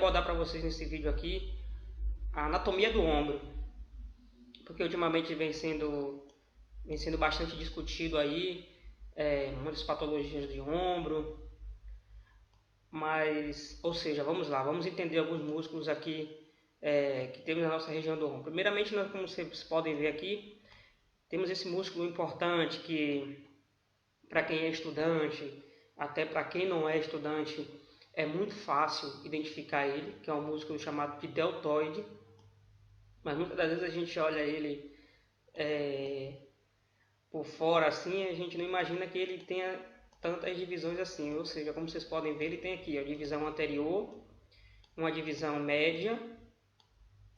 abordar para vocês nesse vídeo aqui a anatomia do ombro, porque ultimamente vem sendo bastante discutido aí, muitas patologias de ombro, mas, ou seja, vamos lá, vamos entender alguns músculos aqui que temos na nossa região do ombro. Primeiramente, como vocês podem ver aqui, temos esse músculo importante que, para quem é estudante, até para quem não é estudante, é muito fácil identificar ele, que é um músculo chamado de deltoide, mas muitas das vezes a gente olha ele por fora assim, a gente não imagina que ele tenha tantas divisões assim, ou seja, como vocês podem ver, ele tem aqui a divisão anterior, uma divisão média,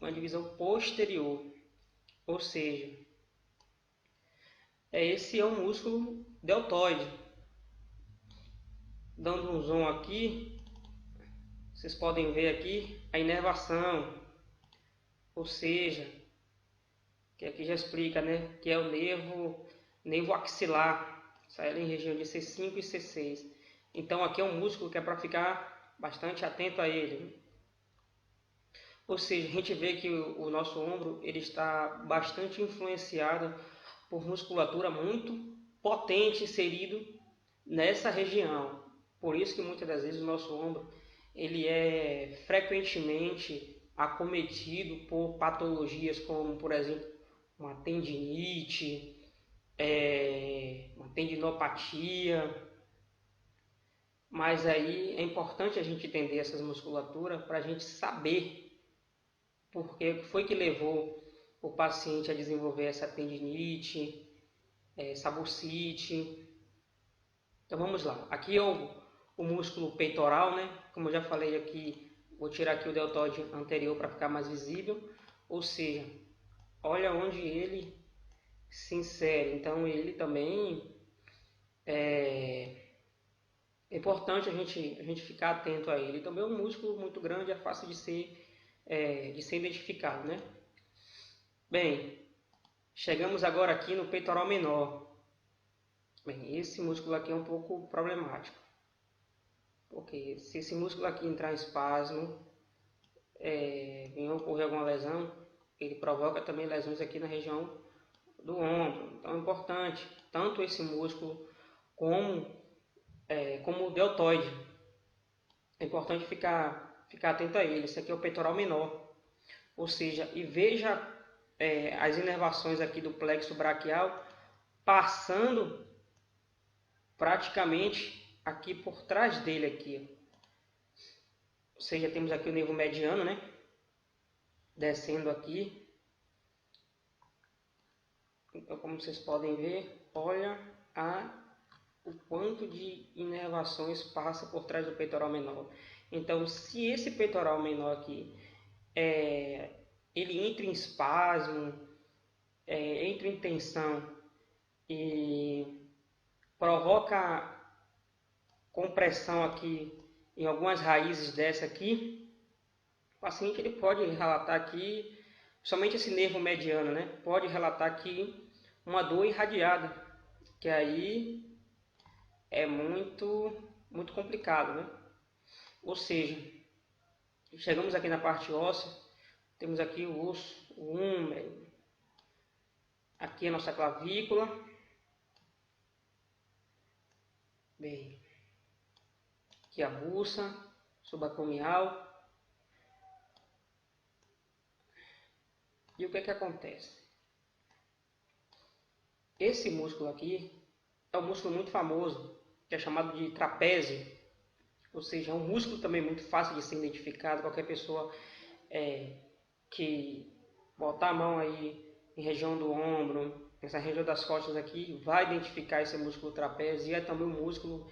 uma divisão posterior, ou seja, esse é um músculo deltoide. Dando um zoom aqui, vocês podem ver aqui a inervação, ou seja, que aqui já explica, né, que é o nervo axilar, sai ali em região de C5 e C6. Então aqui é um músculo que é para ficar bastante atento a ele. Ou seja, a gente vê que o nosso ombro ele está bastante influenciado por musculatura muito potente inserido nessa região. Por isso que muitas das vezes o nosso ombro ele é frequentemente acometido por patologias como, por exemplo, uma tendinite, uma tendinopatia. Mas aí é importante a gente entender essas musculaturas para a gente saber por que foi que levou o paciente a desenvolver essa tendinite, essa bursite. Então vamos lá. Aqui é o músculo peitoral, né? Como eu já falei aqui, vou tirar aqui o deltoide anterior para ficar mais visível. Ou seja, olha onde ele se insere. Então ele também é importante a gente ficar atento a ele. Também é um músculo muito grande, é fácil de ser identificado, né? Bem, chegamos agora aqui no peitoral menor. Bem, esse músculo aqui é um pouco problemático, porque se esse músculo aqui entrar em espasmo, venha ocorrer alguma lesão, ele provoca também lesões aqui na região do ombro. Então é importante, tanto esse músculo como o deltoide, é importante ficar atento a ele. Esse aqui é o peitoral menor, ou seja, e veja as inervações aqui do plexo braquial passando praticamente aqui por trás dele aqui. Ou seja, temos aqui o nervo mediano, né? Descendo aqui. Então, como vocês podem ver, olha o quanto de inervações passa por trás do peitoral menor. Então, se esse peitoral menor aqui ele entra em espasmo, entra em tensão e provoca compressão aqui em algumas raízes dessa aqui, o paciente ele pode relatar aqui, somente esse nervo mediano, né? Pode relatar aqui uma dor irradiada, que aí é muito complicado, né? Ou seja, chegamos aqui na parte óssea, temos aqui o osso, o húmero, aqui a nossa clavícula. Bem, aqui a bursa subacromial. E o que que acontece? Esse músculo aqui é um músculo muito famoso, que é chamado de trapézio. Ou seja, é um músculo também muito fácil de ser identificado. Qualquer pessoa que botar a mão aí em região do ombro, nessa região das costas aqui, vai identificar esse músculo trapézio. E é também um músculo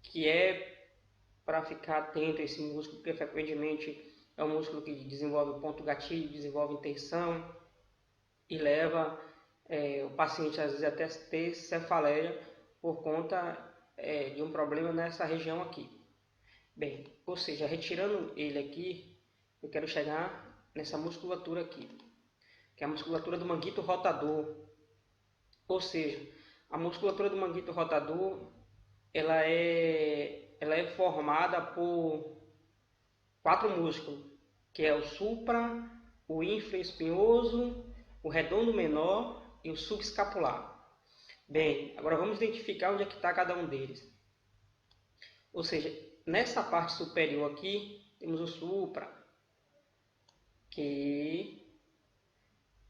que é para ficar atento a esse músculo, porque frequentemente é um músculo que desenvolve ponto gatilho, desenvolve tensão e leva o paciente às vezes até ter cefaleia por conta de um problema nessa região aqui. Bem, ou seja, retirando ele aqui, eu quero chegar nessa musculatura aqui, que é a musculatura do manguito rotador. Ou seja, a musculatura do manguito rotador ela é formada por quatro músculos, que é o supra, o infraespinhoso, o redondo menor e o subescapular. Bem, agora vamos identificar onde é que está cada um deles. Ou seja, nessa parte superior aqui, temos o supra, que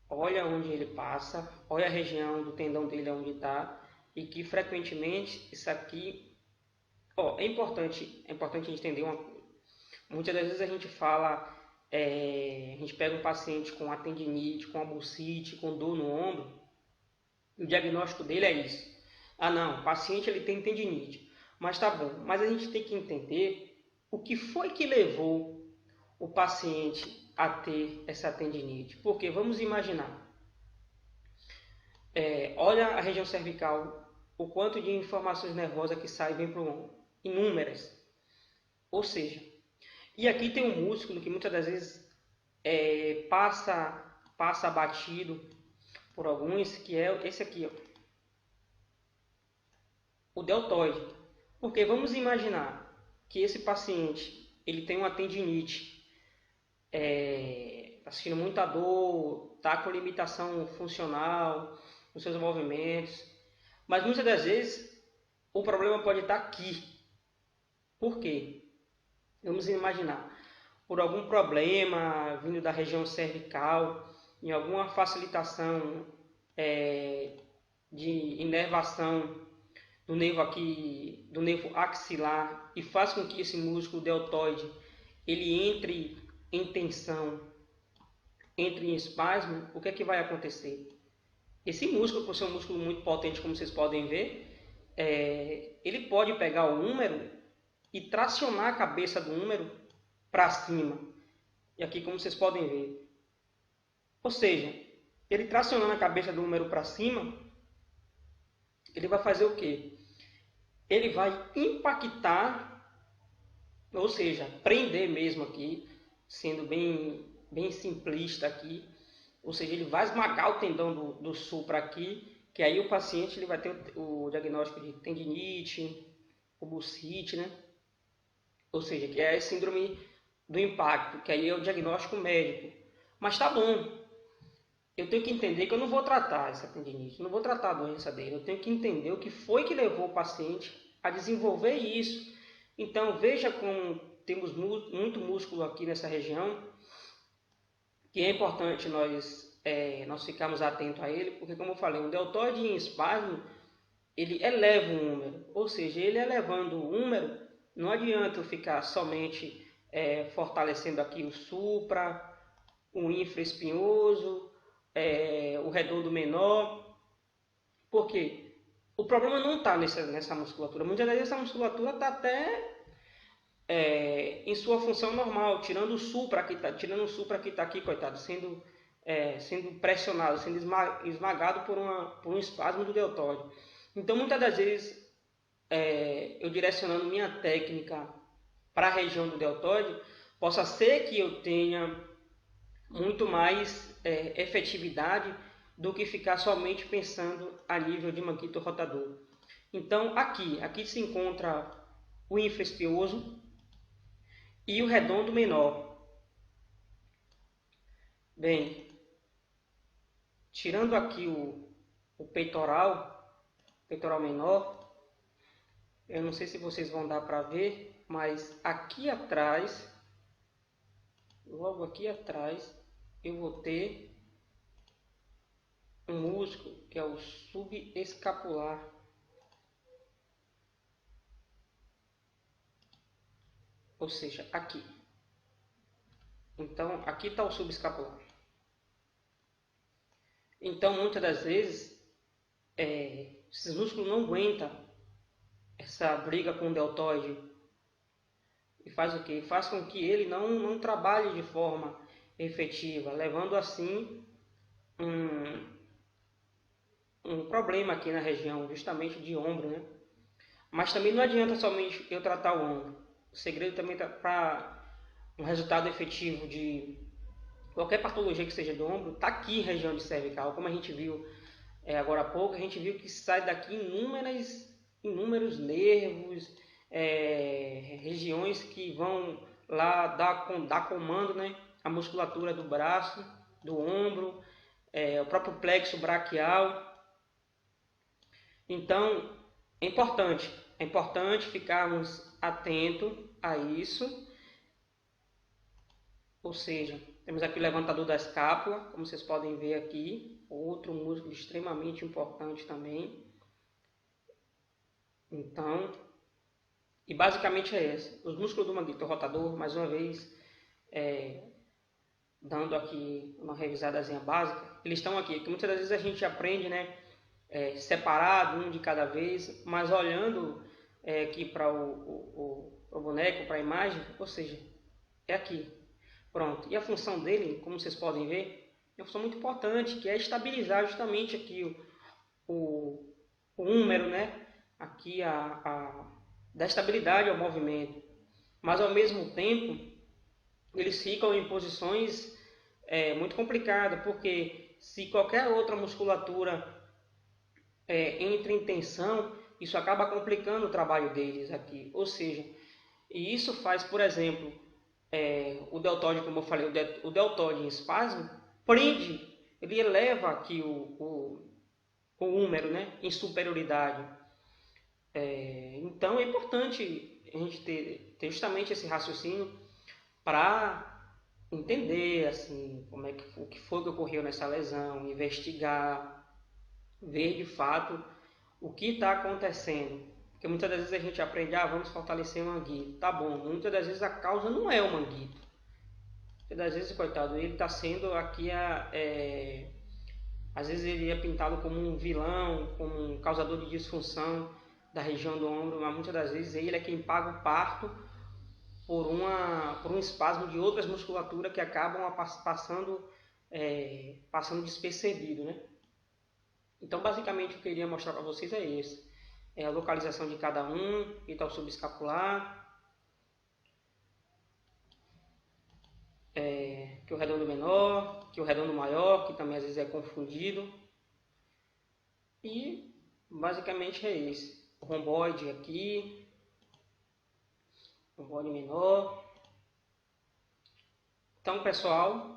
olha onde ele passa, olha a região do tendão dele onde está, e que frequentemente isso aqui, é importante a gente entender uma coisa. Muitas das vezes a gente fala, a gente pega um paciente com a tendinite, com a bursite, com dor no ombro, e o diagnóstico dele é isso. Ah não, o paciente ele tem tendinite, mas tá bom, mas a gente tem que entender o que foi que levou o paciente a ter essa tendinite. Porque vamos imaginar, olha a região cervical, o quanto de informações nervosas que sai e vem para o ombro, inúmeras. Ou seja, e aqui tem um músculo que muitas das vezes passa batido por alguns, que é esse aqui, ó, o deltoide. Porque vamos imaginar que esse paciente ele tem uma tendinite, está sentindo muita dor, está com limitação funcional nos seus movimentos, mas muitas das vezes o problema pode estar aqui. Por quê? Vamos imaginar, por algum problema vindo da região cervical, em alguma facilitação de inervação do nervo aqui, do nervo axilar, e faz com que esse músculo deltoide ele entre em tensão, entre em espasmo. O que é que vai acontecer? Esse músculo, por ser um músculo muito potente, como vocês podem ver, ele pode pegar o húmero e tracionar a cabeça do húmero para cima. E aqui, como vocês podem ver, ou seja, ele tracionando a cabeça do húmero para cima, ele vai fazer o quê? Ele vai impactar, ou seja, prender mesmo aqui, sendo bem simplista aqui, ou seja, ele vai esmagar o tendão do supra aqui, que aí o paciente ele vai ter o diagnóstico de tendinite, bursite, né? Ou seja, que é a síndrome do impacto, que aí é o diagnóstico médico. Mas tá bom, eu tenho que entender que eu não vou tratar essa tendinite, não vou tratar a doença dele, eu tenho que entender o que foi que levou o paciente a desenvolver isso. Então veja como temos muito músculo aqui nessa região, que é importante nós ficarmos atentos a ele, porque como eu falei, um deltoide em espasmo, ele eleva o húmero, ou seja, ele elevando o húmero, não adianta eu ficar somente fortalecendo aqui o supra, o infraespinhoso, o redondo menor, porque o problema não está nessa musculatura. Muitas vezes essa musculatura está até em sua função normal, tirando o supra que está aqui, coitado, sendo pressionado, sendo esmagado por um espasmo do deltoide. Então, muitas das vezes, eu direcionando minha técnica para a região do deltoide, possa ser que eu tenha muito mais efetividade do que ficar somente pensando a nível de manguito rotador. Então, aqui se encontra o infraespinhoso e o redondo menor. Bem, tirando aqui o peitoral menor, eu não sei se vocês vão dar para ver, mas aqui atrás, logo aqui atrás, eu vou ter um músculo que é o subescapular. Ou seja, aqui. Então, aqui está o subescapular. Então, muitas das vezes, esses músculos não aguentam essa briga com o deltoide. E faz o quê? Faz com que ele não trabalhe de forma efetiva, levando assim um problema aqui na região, justamente de ombro, né? Mas também não adianta somente eu tratar o ombro. O segredo também está para um resultado efetivo de qualquer patologia que seja do ombro, está aqui região de cervical. Como a gente viu agora há pouco, a gente viu que sai daqui inúmeros nervos, regiões que vão lá dá comando, né, a musculatura do braço, do ombro, o próprio plexo braquial. Então, é importante ficarmos atentos a isso. Ou seja, temos aqui o levantador da escápula, como vocês podem ver aqui, outro músculo extremamente importante também. Então, e basicamente é esse. Os músculos do manguito rotador, mais uma vez, dando aqui uma revisadazinha básica, eles estão aqui, que muitas vezes a gente aprende, né, separado, um de cada vez, mas olhando aqui para o boneco, para a imagem, ou seja, é aqui. Pronto. E a função dele, como vocês podem ver, é uma função muito importante, que é estabilizar justamente aqui o húmero, né, aqui dá estabilidade ao movimento. Mas ao mesmo tempo, eles ficam em posições muito complicadas, porque se qualquer outra musculatura entra em tensão, isso acaba complicando o trabalho deles aqui. Ou seja, e isso faz, por exemplo, o deltóide, como eu falei, o deltóide em espasmo, prende, ele eleva aqui o húmero, né, em superioridade. Então é importante a gente ter justamente esse raciocínio para entender assim, o que foi que ocorreu nessa lesão, investigar, ver de fato o que está acontecendo. Porque muitas das vezes a gente aprende, vamos fortalecer o manguito. Tá bom, muitas das vezes a causa não é o manguito. Muitas das vezes, coitado, ele está sendo aqui, às vezes ele é pintado como um vilão, como um causador de disfunção da região do ombro, mas muitas das vezes ele é quem paga o parto por um espasmo de outras musculaturas que acabam passando despercebido, né? Então, basicamente, o que eu queria mostrar para vocês é esse. É a localização de cada um, que está o subescapular, que o redondo menor, que o redondo maior, que também às vezes é confundido. E, basicamente, é esse. O romboide aqui, romboide menor. Então, pessoal,